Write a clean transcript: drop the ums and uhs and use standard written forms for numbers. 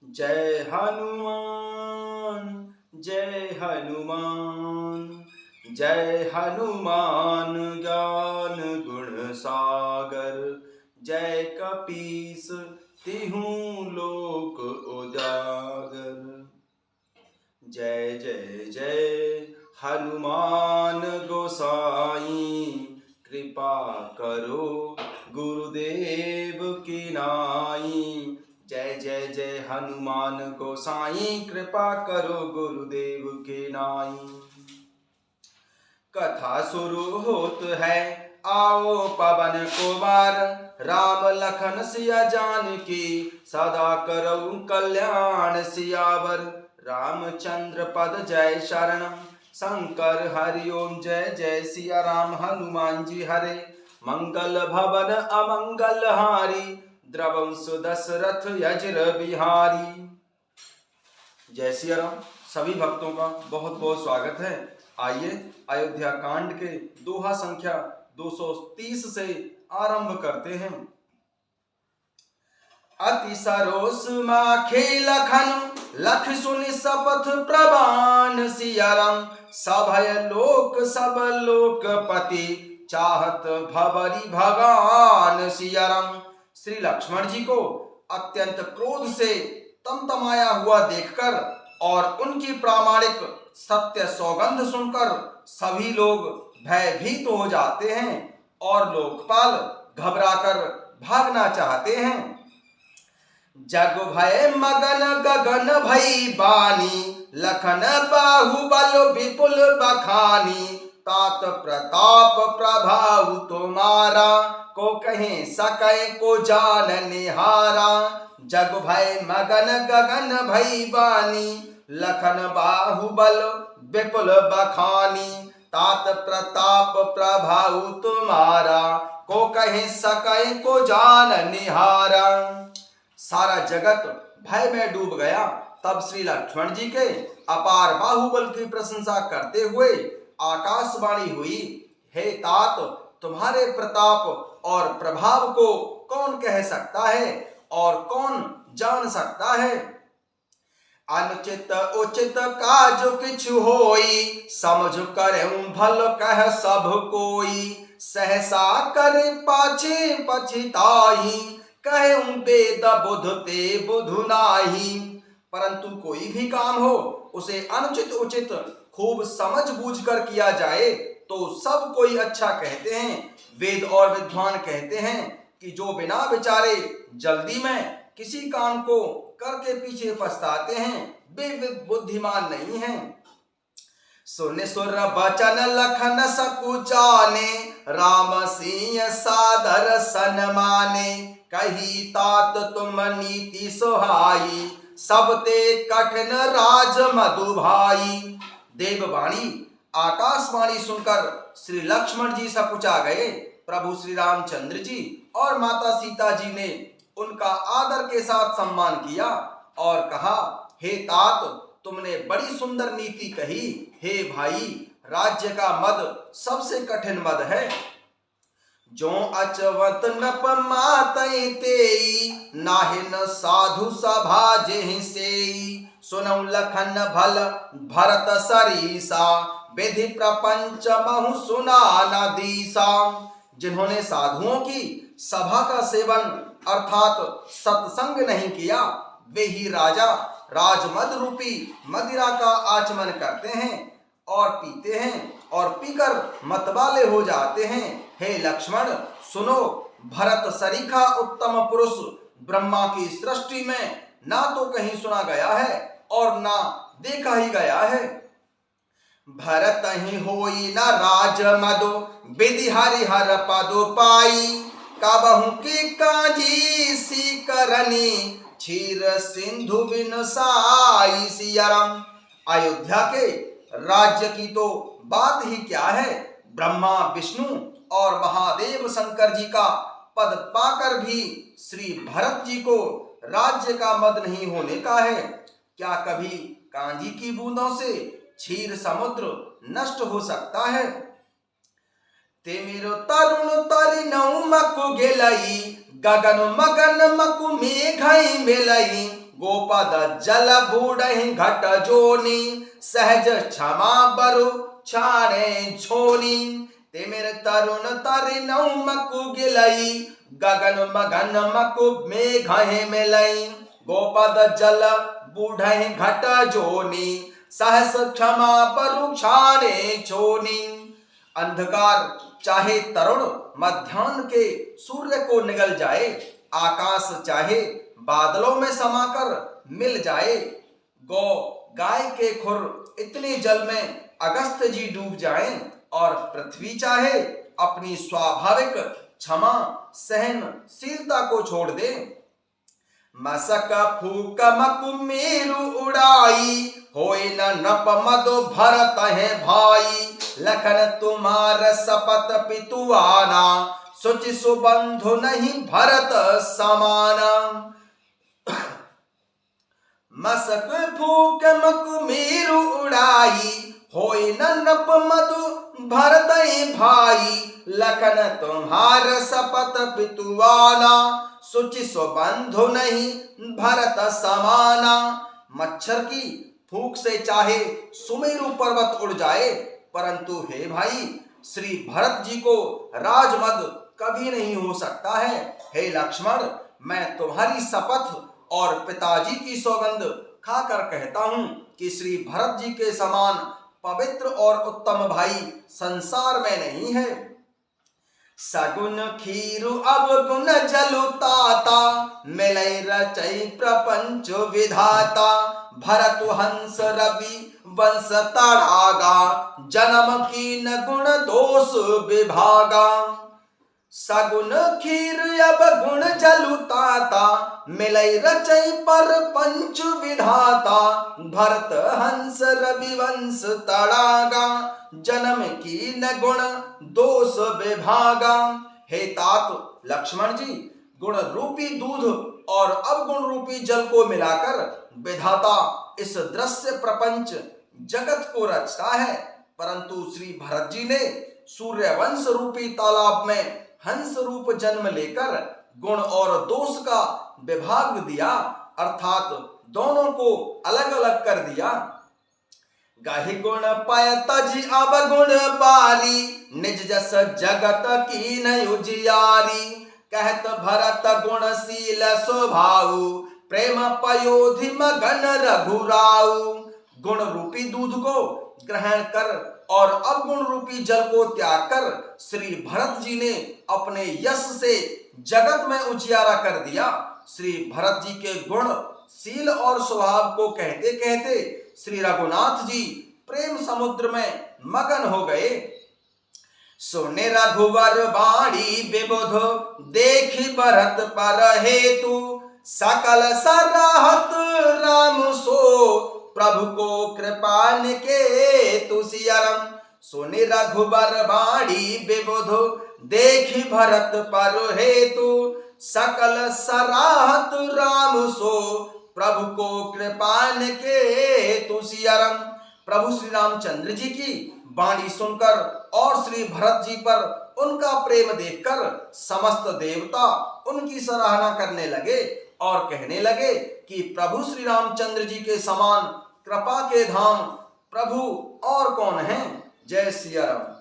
जय हनुमान जय हनुमान। जय हनुमान ज्ञान गुण सागर। जय कपीस तिहुँ लोक उजागर। जय जय जय हनुमान गोसाई। कृपा करो गुरुदेव की नाई। जय जय जय हनुमान गोसाई। कृपा करो गुरुदेव के नाई। कथा शुरू होत है आओ पवन कुमार। राम लखन सिया जानकी सदा करऊ कल्याण सियावर। रामचंद्र पद जय शरणम शंकर हरि ओम। जय जय सिया राम हनुमान जी हरे। मंगल भवन अमंगल हारी द्रवं सुदशरथ यज्र बिहारी। जय सिया राम। सभी भक्तों का बहुत बहुत स्वागत है। आइए अयोध्या कांड के दोहा संख्या 230 से आरंभ करते हैं। अति सरोस माखे लखन लख सुनि सपथ प्रवान। सिया राम सभय लोक सब लोकपति चाहत भवरी भगान। सिया राम श्री लक्ष्मण जी को अत्यंत क्रोध से तमतमाया हुआ देखकर और उनकी प्रामाणिक सत्य सौगंध सुनकर सभी लोग भयभीत हो जाते हैं और लोकपाल घबराकर भागना चाहते हैं। जग भय मगन गगन भई बानी लखन बाहुबल विपुल बखानी। तात प्रताप प्रभाव तुम्हारा को कहे सकै को जान निहारा। जग भय मगन गगन भई बानी लखन बाहुबल विपुल बखानी। तात प्रताप प्रभाव तुम्हारा को कहे सकै को जान निहारा। सारा जगत भय में डूब गया। तब श्री लक्ष्मण जी के अपार बाहुबल की प्रशंसा करते हुए आकाशवाणी हुई, हे तात तुम्हारे प्रताप और प्रभाव को कौन कह सकता है और कौन जान सकता है। अनुचित उचित काज किछु होई समझ करऊं भल कह सब कोई। सहसा कर पाछे पछिताई कहूं वेद बुध ते बुधु नाही। परंतु कोई भी काम हो उसे अनुचित उचित खूब समझ बूझ कर किया जाए तो सब कोई अच्छा कहते हैं। वेद और विद्वान कहते हैं कि जो बिना विचारे जल्दी में किसी काम को करके पीछे पछताते हैं वे बुद्धिमान नहीं हैं। सुन सुर बचन लखन सकुचाने राम सिंह सादर सन्माने। कही तात तुम नीति सुहाई सब ते कठिन राज मधु भाई। देववाणी आकाशवाणी सुनकर श्री लक्ष्मण जी सकुचा गए। प्रभु श्री रामचंद्र जी और माता सीता जी ने उनका आदर के साथ सम्मान किया और कहा, हे तात तुमने बड़ी सुंदर नीति कही। हे भाई राज्य का मद सबसे कठिन मद है। जो अचवत नप मातई तेई नाहि न साधु सभा जेहि सेई। सुनौ लखन भल भरत सरीसा विधि प्रपंच महु सुना न दीसा। जिन्होंने साधुओं की सभा का सेवन अर्थात सत्संग नहीं किया वे ही राजा राजमद रूपी मदिरा का आचमन करते हैं और पीते हैं और पीकर मतवाले हो जाते हैं। हे लक्ष्मण सुनो, भरत सरीखा उत्तम पुरुष ब्रह्मा की सृष्टि में ना तो कहीं सुना गया है और ना देखा ही गया है। भरत ही होई न राज मदो विधि हरिहर पदो पाई। कबहु की काजी सी करनी क्षीर सिंधु बिन साई। सिया राम अयोध्या के राज्य की तो बात ही क्या है। ब्रह्मा विष्णु और महादेव शंकर जी का पद पाकर भी श्री भरत जी को राज्य का मद नहीं होने का है। क्या कभी कांजी की बूंदों से क्षीर समुद्र नष्ट हो सकता है। तेमिरो तरुण तरिनौ मकु गेलई गगन मगन मकु मेघई मेलई। गोपद जल बूढ़हि घट जोनी, सहज क्षमा बरु छाड़े छोनी। तिमिर तरुण तरिनौ मकु गिलई, गगन मगन मकु मेघहि मिलई। गोपद जल बूढ़हि घट जोनी, सहस क्षमा बरु छाड़े छोनी। अंधकार चाहे तरुण मध्याह्न के सूर्य को निगल जाए, आकाश चाहे बादलों में समाकर मिल जाए, गाय के खुर इतने जल में अगस्त जी डूब जाएं, और पृथ्वी चाहे अपनी स्वाभाविक क्षमा सहनशीलता को छोड़ दे। मसक फूक मकु मेरु उड़ाई, होय न नप मदो भरत है भाई। लखन तुम्हार सपत पितुआना, सुचि सुबंधु नहीं भरत समाना। मसक फूक मकु मेरु उड़ाई, होय न नप मधु भरत भाई। लखन तुम्हार सपत पितुआना, सुचि सुबंधु नहीं भरत समाना। मच्छर की फूंक से चाहे सुमेरु पर्वत उड़ जाए, परंतु हे भाई श्री भरत जी को राजमद कभी नहीं हो सकता है। हे लक्ष्मण, मैं तुम्हारी शपथ और पिताजी की सौगंध खाकर कहता हूं कि श्री भरत जी के समान पवित्र और उत्तम भाई संसार में नहीं है। सगुन खीरु अवगुण जलु ताता, मिलई रचई प्रपंच विधाता। भरतु हंस रवि वंश तड़ागा, जन्म कीन गुण दोष विभागा। सगुन खीर अवगुण जलु ताता, मिलई रचई पर पंच विधाता। भरत हंस रवि वंश तड़ागा, जन्म की न गुण दोष विभागा। हे तात लक्ष्मण जी, गुण रूपी दूध और अवगुण रूपी जल को मिलाकर विधाता इस दृश्य प्रपंच जगत को रचता है, परंतु श्री भरत जी ने सूर्यवंश रूपी तालाब में हंस रूप जन्म लेकर गुण और दोष का विभाग दिया, अर्थात दोनों को अलग अलग कर दिया। गाहि गुण पाय तजी अवगुण बारी, निज जस जगत की न उजियारी। कहत भरत गुणशील स्वभाव, प्रेम पयोधि मगन रघुराऊ। गुण रूपी दूध को ग्रहण कर और अवगुण रूपी जल को त्याग कर श्री भरत जी ने अपने यश से जगत में उजियारा कर दिया। श्री भरत जी के गुण शील और स्वभाव को कहते कहते श्री रघुनाथ जी प्रेम समुद्र में मगन हो गए। सुने रघुवर बाणी विबुध, देखी भरत पर हेतु। सकल सराहत राम सो, प्रभु को कृपान के तुसियरम। सुने रघुबर बाणी विबुध, देखी भरत पर हेतु। सकल सराहत राम सो, प्रभु को कृपान के तुसियरम। प्रभु श्री रामचंद्र जी की वाणी सुनकर और श्री भरत जी पर उनका प्रेम देखकर समस्त देवता उनकी सराहना करने लगे और कहने लगे कि प्रभु श्री रामचंद्र जी के समान कृपा के धाम प्रभु और कौन है। जय सिया राम।